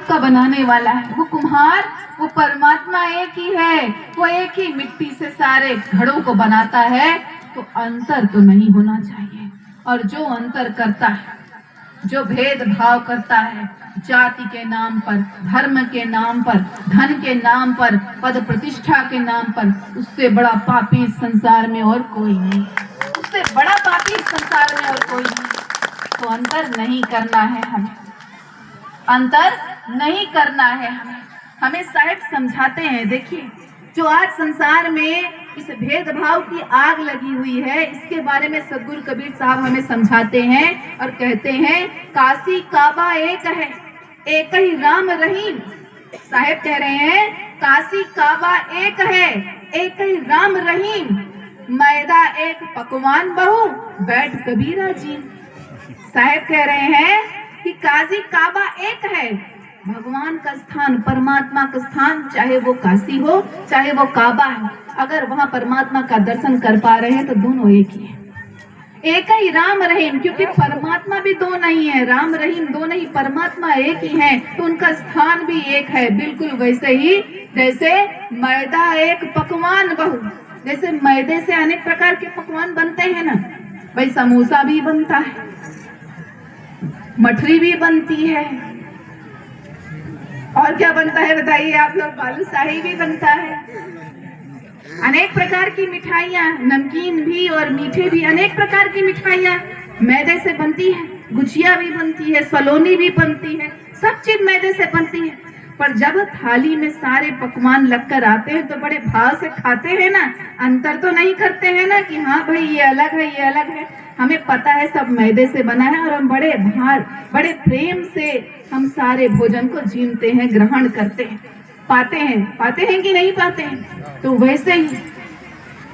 का बनाने वाला है, वो कुम्हार, वो परमात्मा एक ही है, वो एक ही मिट्टी से सारे घड़ों को बनाता है। तो अंतर तो नहीं होना चाहिए। और जो अंतर करता है, जो भेदभाव करता है जाति के नाम पर, धर्म के नाम पर, धन के नाम पर, पद प्रतिष्ठा के नाम पर, उससे बड़ा पापी इस संसार में और कोई नहीं, उससे बड़ा पापी इस संसार में और कोई नहीं। तो अंतर नहीं करना है हमें, अंतर नहीं करना है हमें साहिब समझाते हैं। देखिए, जो आज संसार में इस भेदभाव की आग लगी हुई है, इसके बारे में सद्गुरु कबीर साहब हमें समझाते हैं और कहते हैं, काशी काबा एक है, एक ही राम रहीम। साहिब कह रहे हैं, काशी काबा एक है, एक ही राम रहीम, मैदा एक पकवान बहु, बैठ कबीरा जी। साहिब कह रहे हैं कि काशी काबा एक है, भगवान का स्थान, परमात्मा का स्थान, चाहे वो काशी हो चाहे वो काबा है, अगर वहां परमात्मा का दर्शन कर पा रहे हैं तो दोनों एक ही है, एक ही राम रहीम। क्योंकि परमात्मा भी दो नहीं है, राम रहीम दो नहीं, परमात्मा एक ही है, तो उनका स्थान भी एक है। बिल्कुल वैसे ही जैसे मैदा एक पकवान बहु, जैसे मैदे से अनेक प्रकार के पकवान बनते हैं ना, भाई समोसा भी बनता है, मठरी भी बनती है, और क्या बनता है बताइए आप लोग, बालूशाही भी बनता है, अनेक प्रकार की मिठाइयाँ, नमकीन भी और मीठे भी, अनेक प्रकार की मिठाइयाँ मैदे से बनती है, गुजिया भी बनती है, सलोनी भी बनती है, सब चीज मैदे से बनती है। पर जब थाली में सारे पकवान लगकर आते हैं तो बड़े भाव से खाते हैं ना, अंतर तो नहीं करते हैं ना कि हाँ भाई ये अलग है ये अलग है। हमें पता है सब मैदे से बना है और हम बड़े बड़े प्रेम से हम सारे भोजन को जीनते हैं, ग्रहण करते हैं, पाते हैं कि नहीं पाते हैं। तो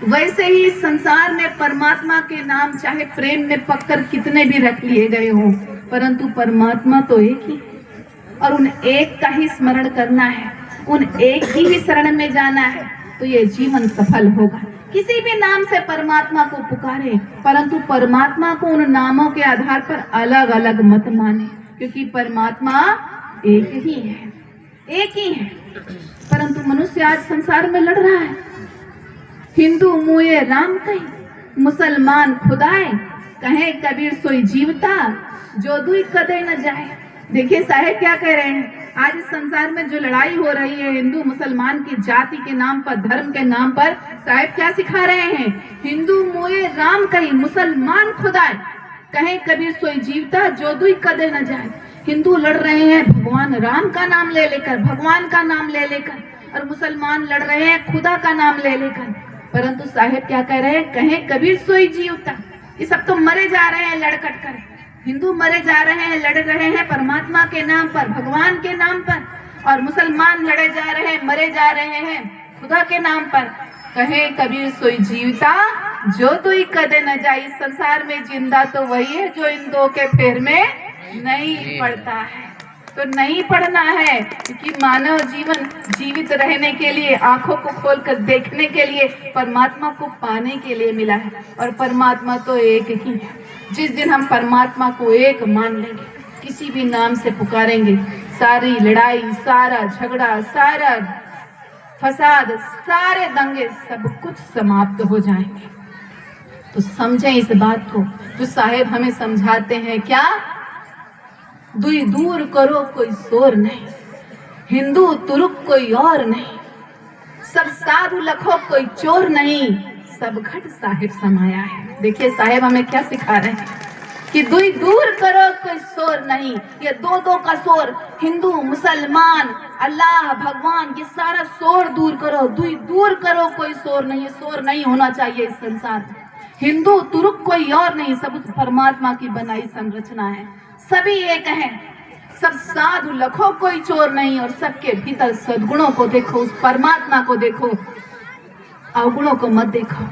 वैसे ही इस संसार में परमात्मा के नाम चाहे प्रेम में पककर कितने भी रख लिए गए हों, परंतु परमात्मा तो एक ही, और उन एक का ही स्मरण करना है, उन एक ही शरण में जाना है, तो ये जीवन सफल होगा। किसी भी नाम से परमात्मा को पुकारे, परंतु परमात्मा को उन नामों के आधार पर अलग अलग मत माने, क्योंकि परमात्मा एक ही है, एक ही है। परंतु मनुष्य आज संसार में लड़ रहा है, हिंदू मुए राम कहे, मुसलमान खुदाए, कहे कबीर सोई जीवता, जो दुई कदे न जाए। देखिए साहेब क्या कह रहे हैं, आज इस संसार में जो लड़ाई हो रही है हिंदू मुसलमान की जाति के नाम पर, धर्म के नाम पर, साहेब क्या सिखा रहे हैं, हिंदू मुए राम कही, मुसलमान खुदाए, कहे कबीर सोई जीवता, जो दुई कदे न जाए। हिंदू लड़ रहे हैं भगवान राम का नाम ले लेकर, भगवान का नाम ले लेकर, और मुसलमान लड़ रहे हैं खुदा का नाम ले लेकर। परंतु साहेब क्या कह रहे हैं, कहे कबीर सोई जीवता। ये सब तो मरे जा रहे हैं लड़कट कर, हिंदू मरे जा रहे हैं, लड़ रहे हैं परमात्मा के नाम पर, भगवान के नाम पर, और मुसलमान लड़े जा रहे हैं, मरे जा रहे हैं खुदा के नाम पर। कहे कबीर सोई जीवता, जो दुई कदे न जाए। संसार में जिंदा तो वही है जो इन दो के फेर में नहीं पड़ता है। तो नहीं पढ़ना है, क्योंकि मानव जीवन जीवित रहने के लिए, आंखों को खोलकर देखने के लिए, परमात्मा को पाने के लिए मिला है, और परमात्मा तो एक ही है। जिस दिन हम परमात्मा को एक मान लेंगे, किसी भी नाम से पुकारेंगे, सारी लड़ाई, सारा झगड़ा, सारा फसाद, सारे दंगे, सब कुछ समाप्त हो जाएंगे। तो समझें इस बात को, जो साहेब हमें समझाते हैं, क्या दुई दूर करो कोई शोर नहीं, हिंदू तुरुक कोई और नहीं, सब साधु लखो कोई चोर नहीं, सब घट साहिब समाया है। देखिए साहेब हमें क्या सिखा रहे हैं कि दुई दूर करो कोई शोर नहीं, ये दो का शोर, हिंदू मुसलमान अल्लाह भगवान, ये सारा शोर दूर करो, दुई दूर करो कोई शोर नहीं, ये शोर नहीं होना चाहिए इस संसार में। हिंदू तुरुक कोई और नहीं, सब उस परमात्मा की बनाई संरचना है, सभी एक हैं, सब साधु लखो कोई चोर नहीं, और सबके भीतर सद्गुणों को देखो, उस परमात्मा को देखो, अवगुणों को मत देखो।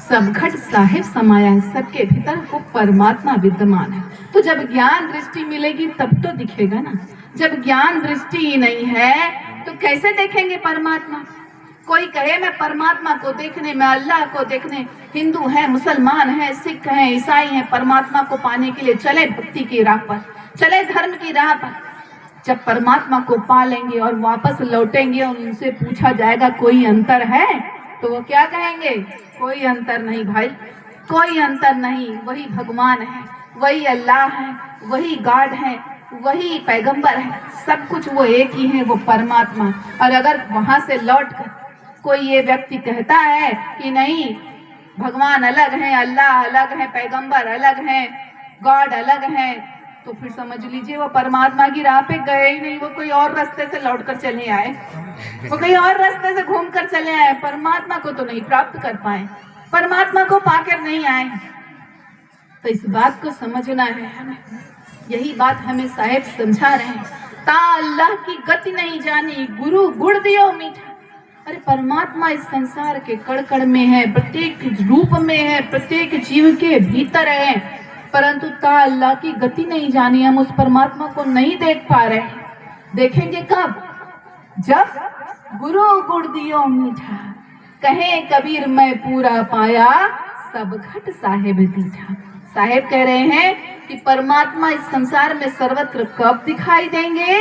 सब घट साहिब समाया है, सबके भीतर वो परमात्मा विद्यमान है। तो जब ज्ञान दृष्टि मिलेगी तब तो दिखेगा ना, जब ज्ञान दृष्टि ही नहीं है तो कैसे देखेंगे परमात्मा। कोई कहे मैं परमात्मा को देखने, मैं अल्लाह को देखने, हिंदू है, मुसलमान है, सिख है, ईसाई है, परमात्मा को पाने के लिए चले भक्ति की राह पर, चले धर्म की राह पर, जब परमात्मा को पा लेंगे और वापस लौटेंगे और उनसे पूछा जाएगा कोई अंतर है, तो वो क्या कहेंगे? कोई अंतर नहीं भाई, कोई अंतर नहीं, वही भगवान है, वही अल्लाह है, वही गॉड है, वही पैगंबर है, सब कुछ वो एक ही है, वो परमात्मा। और अगर वहां से लौट कर कोई ये व्यक्ति कहता है कि नहीं भगवान अलग है, अल्लाह अलग है, पैगंबर अलग है, गॉड अलग है, तो फिर समझ लीजिए वो परमात्मा की राह पे गए ही नहीं, वो कोई और रास्ते से लौटकर चले आए, वो कहीं और रास्ते से घूमकर चले आए, परमात्मा को तो नहीं प्राप्त कर पाए, परमात्मा को पाकर नहीं आए। तो इस बात को समझना है हमें, यही बात हमें साहेब समझा रहे हैं। ता अल्लाह की गति नहीं जानी, गुरु गुड़ दियो मीठा। अरे परमात्मा इस संसार के कण कण में है, प्रत्येक रूप में है, प्रत्येक जीव के भीतर है, परंतु ता अल्लाह की गति नहीं जानी, हम उस परमात्मा को नहीं देख पा रहे। देखेंगे कब? जब गुरु गुड़ दियो मीठा, कहे कबीर मैं पूरा पाया, सब घट साहेब दीठा। साहेब कह रहे हैं कि परमात्मा इस संसार में सर्वत्र कब दिखाई देंगे?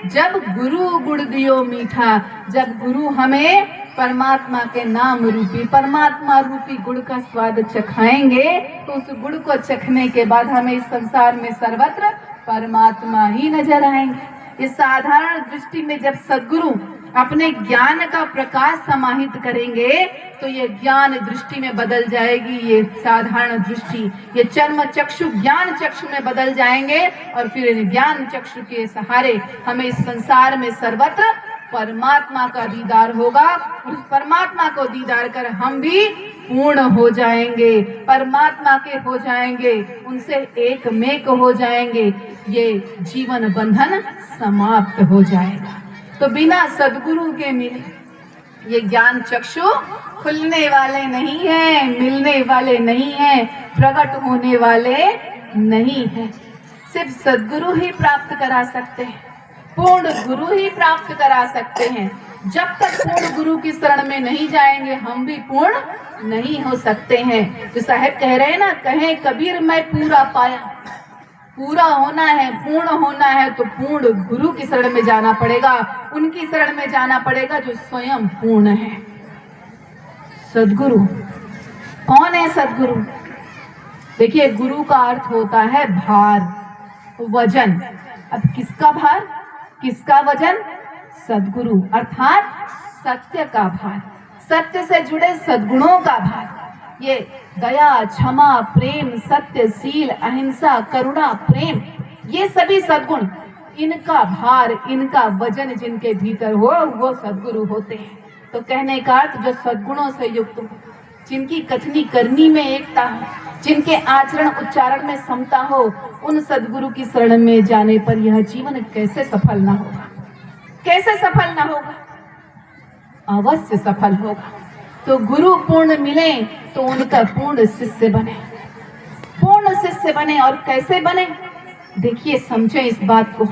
जब गुरु गुड़ दियो मीठा, जब गुरु हमें परमात्मा के नाम रूपी, परमात्मा रूपी गुड़ का स्वाद चखाएंगे, तो उस गुड़ को चखने के बाद हमें इस संसार में सर्वत्र परमात्मा ही नजर आएंगे। इस साधारण दृष्टि में जब सद्गुरु अपने ज्ञान का प्रकाश समाहित करेंगे, तो ये ज्ञान दृष्टि में बदल जाएगी, ये साधारण दृष्टि, ये चर्म चक्षु ज्ञान चक्षु में बदल जाएंगे, और फिर इन ज्ञान चक्षु के सहारे हमें इस संसार में सर्वत्र परमात्मा का दीदार होगा। उस परमात्मा को दीदार कर हम भी पूर्ण हो जाएंगे, परमात्मा के हो जाएंगे, उनसे एक मेक हो जाएंगे, ये जीवन बंधन समाप्त हो जाएगा। तो बिना सद्गुरु के मिले ये ज्ञान चक्षु खुलने वाले नहीं है, मिलने वाले नहीं है, प्रकट होने वाले नहीं है। सिर्फ सद्गुरु ही प्राप्त करा सकते हैं, पूर्ण गुरु ही प्राप्त करा सकते हैं। जब तक पूर्ण गुरु की शरण में नहीं जाएंगे, हम भी पूर्ण नहीं हो सकते हैं। जो साहेब कह रहे हैं ना, कहे कबीर मैं पूरा पाया, पूरा होना है, पूर्ण होना है, तो पूर्ण गुरु की शरण में जाना पड़ेगा, उनकी शरण में जाना पड़ेगा जो स्वयं पूर्ण है। सद्गुरु कौन है? सद्गुरु देखिए, गुरु का अर्थ होता है भार, वजन। अब किसका भार, किसका वजन? सद्गुरु अर्थात सत्य का भार, सत्य से जुड़े सद्गुणों का भार। ये दया, क्षमा, प्रेम, सत्य, शील, अहिंसा, करुणा, प्रेम, ये सभी सद्गुण, इनका भार, इनका वजन जिनके भीतर हो, वो सद्गुरु होते हैं। तो कहने का अर्थ जो सद्गुणों से युक्त हो, जिनकी कथनी करनी में एकता हो, जिनके आचरण उच्चारण में समता हो, उन सद्गुरु की शरण में जाने पर यह जीवन कैसे सफल ना होगा? कैसे सफल ना होगा? अवश्य सफल होगा। तो गुरु पूर्ण मिले तो उनका पूर्ण शिष्य बने, पूर्ण शिष्य बने। और कैसे बने? देखिए, समझे इस बात को।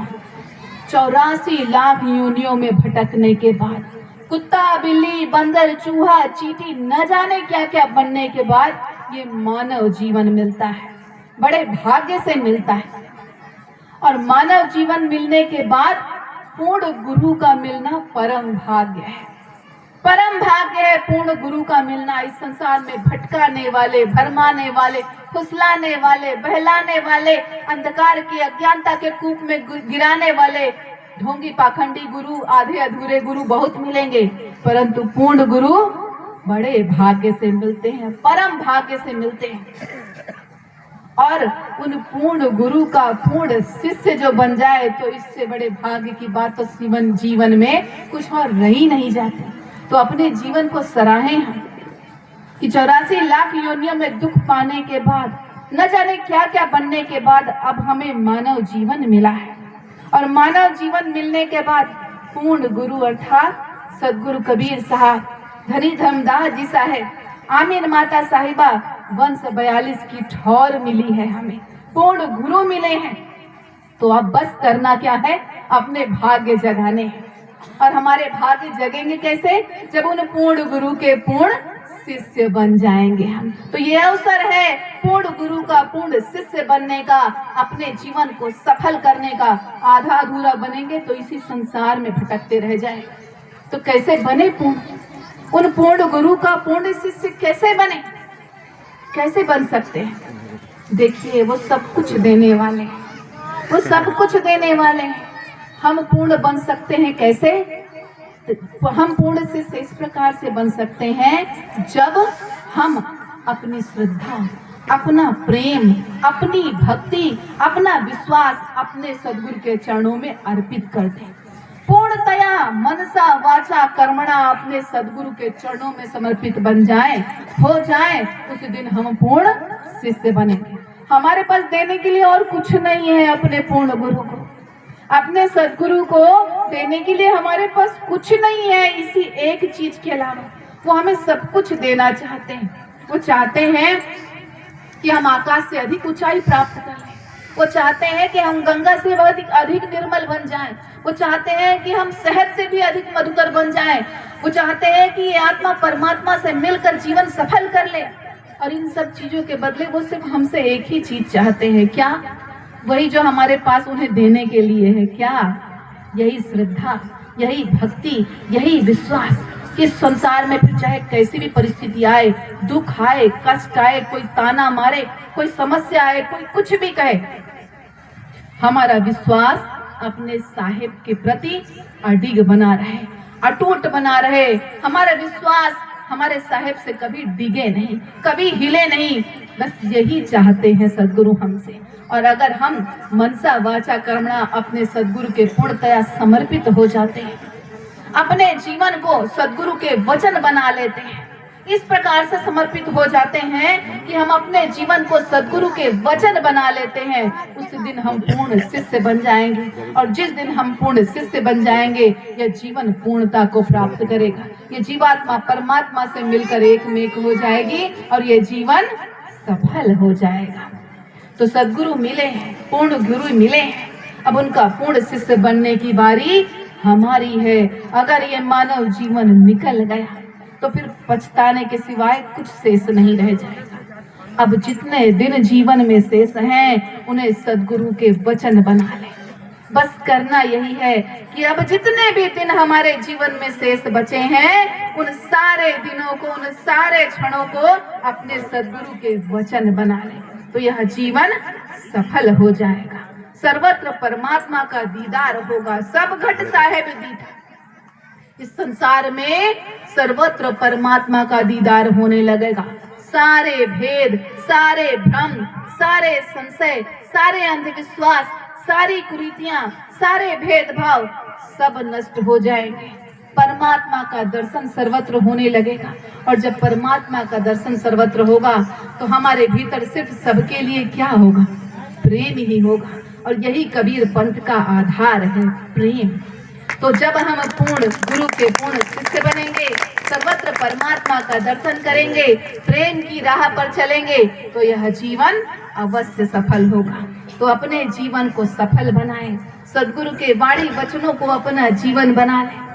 84 लाख योनियों में भटकने के बाद, कुत्ता, बिल्ली, बंदर, चूहा, चींटी, न जाने क्या क्या बनने के बाद ये मानव जीवन मिलता है, बड़े भाग्य से मिलता है। और मानव जीवन मिलने के बाद पूर्ण गुरु का मिलना परम भाग्य है, परम भाग्य है पूर्ण गुरु का मिलना। इस संसार में भटकाने वाले, भरमाने वाले, फुसलाने वाले, बहलाने वाले, अंधकार की अज्ञानता के कूप में गिराने वाले ढोंगी पाखंडी गुरु, आधे अधूरे गुरु बहुत मिलेंगे, परंतु पूर्ण गुरु बड़े भाग्य से मिलते हैं, परम भाग्य से मिलते हैं। और उन पूर्ण गुरु का पूर्ण शिष्य जो बन जाए, तो इससे बड़े भाग्य की बात तो जीवन में कुछ और रही नहीं जाती। तो अपने जीवन को सराहें हम कि 84 लाख योनियों में दुख पाने के बाद, न जाने क्या क्या बनने के बाद, अब हमें मानव जीवन मिला है। और मानव जीवन मिलने के बाद पूर्ण गुरु अर्थात सद्गुरु कबीर साहब, धनी धर्मदास जी साहेब, आमीन माता साहिबा, वंश 42 की ठौर मिली है हमें, पूर्ण गुरु मिले हैं। तो अब बस करना क्या है? अपने भाग्य जगाने हैं। और हमारे भाग्य जगेंगे कैसे? जब उन पूर्ण गुरु के पूर्ण शिष्य बन जाएंगे हम। तो ये अवसर है पूर्ण गुरु का, पूर्ण शिष्य बनने का, अपने जीवन को सफल करने का। आधा अधूरा बनेंगे तो इसी संसार में भटकते रह जाएंगे। तो कैसे बने पूर्ण? उन पूर्ण गुरु का पूर्ण शिष्य कैसे बने? कैसे बन सकते हैं? देखिए, वो सब कुछ देने वाले हैं, वो सब कुछ देने वाले हैं। हम पूर्ण बन सकते हैं कैसे? हम पूर्ण शिष्य इस प्रकार से बन सकते हैं जब हम अपनी श्रद्धा, अपना प्रेम, अपनी भक्ति, अपना विश्वास अपने सद्गुरु के चरणों में अर्पित कर दें। पूर्णतया मनसा वाचा कर्मणा अपने सद्गुरु के चरणों में समर्पित बन जाए, हो जाए, उस दिन हम पूर्ण शिष्य बनेंगे। हमारे पास देने के लिए और कुछ नहीं है अपने पूर्ण गुरु को, अपने सद्गुरु को देने के लिए हमारे पास कुछ नहीं है इसी एक चीज के अलावा। वो हमें सब कुछ देना चाहते हैं। वो चाहते हैं कि हम आकाश से अधिक ऊंचाई प्राप्त कर लें। वो चाहते हैं कि हम गंगा से अधिक निर्मल बन जाएं। वो चाहते हैं कि हम शहद से भी अधिक मधुकर बन जाएं। वो चाहते हैं कि ये आत्मा परमात्मा से मिलकर जीवन सफल कर ले। और इन सब चीजों के बदले वो सिर्फ हमसे एक ही चीज चाहते हैं। क्या? वही जो हमारे पास उन्हें देने के लिए है। क्या? यही श्रद्धा, यही भक्ति, यही विश्वास। इस संसार में फिर चाहे कैसी भी परिस्थिति आए, दुख आए, कष्ट आए, कोई ताना मारे, कोई समस्या आए, कोई कुछ भी कहे, हमारा विश्वास अपने साहिब के प्रति अडिग बना रहे, अटूट बना रहे। हमारा विश्वास हमारे साहिब से कभी डिगे नहीं, कभी हिले नहीं। बस यही चाहते हैं सद्गुरु हमसे। और अगर हम मनसा वाचा कर्मणा अपने सद्गुरु के पूर्णतया समर्पित हो जाते हैं, अपने जीवन को सद्गुरु के वचन बना लेते हैं, इस प्रकार से समर्पित हो जाते हैं कि हम अपने जीवन को सद्गुरु के वचन बना लेते हैं, उस दिन हम पूर्ण शिष्य बन जाएंगे। और जिस दिन हम पूर्ण शिष्य बन जाएंगे, यह जीवन पूर्णता को प्राप्त करेगा। ये जीवात्मा परमात्मा से मिलकर एक में एक हो जाएगी और ये जीवन सफल हो जाएगा। तो सद्गुरु मिले हैं, पूर्ण गुरु मिले हैं, अब उनका पूर्ण शिष्य बनने की बारी हमारी है। अगर ये मानव जीवन निकल गया तो फिर पछताने के सिवाय कुछ शेष नहीं रह जाएगा। अब जितने दिन जीवन में शेष हैं, उन्हें सद्गुरु के वचन बना ले। बस करना यही है कि अब जितने भी दिन हमारे जीवन में शेष बचे हैं, उन सारे दिनों को, उन सारे क्षणों को अपने सद्गुरु के वचन बना ले, तो यह जीवन सफल हो जाएगा। सर्वत्र परमात्मा का दीदार होगा। सब घट साहेब दीदा। इस संसार में सर्वत्र परमात्मा का दीदार होने लगेगा। सारे भेद, सारे भ्रम, सारे संशय, सारे अंधविश्वास, सारी कुरीतियां, सारे भेदभाव सब नष्ट हो जाएंगे। परमात्मा का दर्शन सर्वत्र होने लगेगा। और जब परमात्मा का दर्शन सर्वत्र होगा तो हमारे भीतर सिर्फ सबके लिए क्या होगा? प्रेम ही होगा। और यही कबीर पंथ का आधार है, प्रेम। तो जब हम पूर्ण गुरु के पूर्ण शिष्य बनेंगे, सर्वत्र परमात्मा का दर्शन करेंगे, प्रेम की राह पर चलेंगे, तो यह जीवन अवश्य सफल होगा। तो अपने जीवन को सफल बनाएं, सद्गुरु के वाणी वचनों को अपना जीवन बना लें।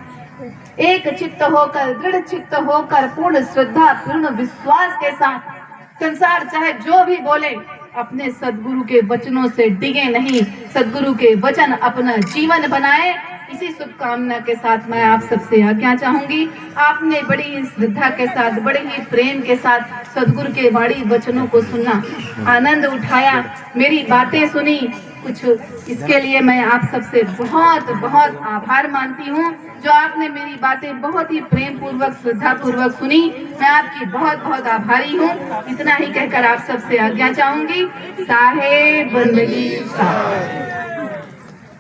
एक चित्त होकर, दृढ़ चित्त होकर, पूर्ण श्रद्धा, पूर्ण विश्वास के साथ संसार चाहे जो भी बोले, अपने सद्गुरु के वचनों से डिगे नहीं, सद्गुरु के वचन अपना जीवन बनाए। इसी शुभकामना के साथ मैं आप सबसे आज्ञा चाहूंगी। आपने बड़ी ही श्रद्धा के साथ, बड़े ही प्रेम के साथ सद्गुरु के वाणी वचनों को सुना, आनंद उठाया, मेरी बातें सुनी कुछ, इसके लिए मैं आप सबसे बहुत बहुत आभार मानती हूँ। जो आपने मेरी बातें बहुत ही प्रेम पूर्वक, श्रद्धा पूर्वक सुनी, मैं आपकी बहुत बहुत आभारी हूँ। इतना ही कहकर आप सबसे आज्ञा चाहूंगी। साहेब बंदगी साहब।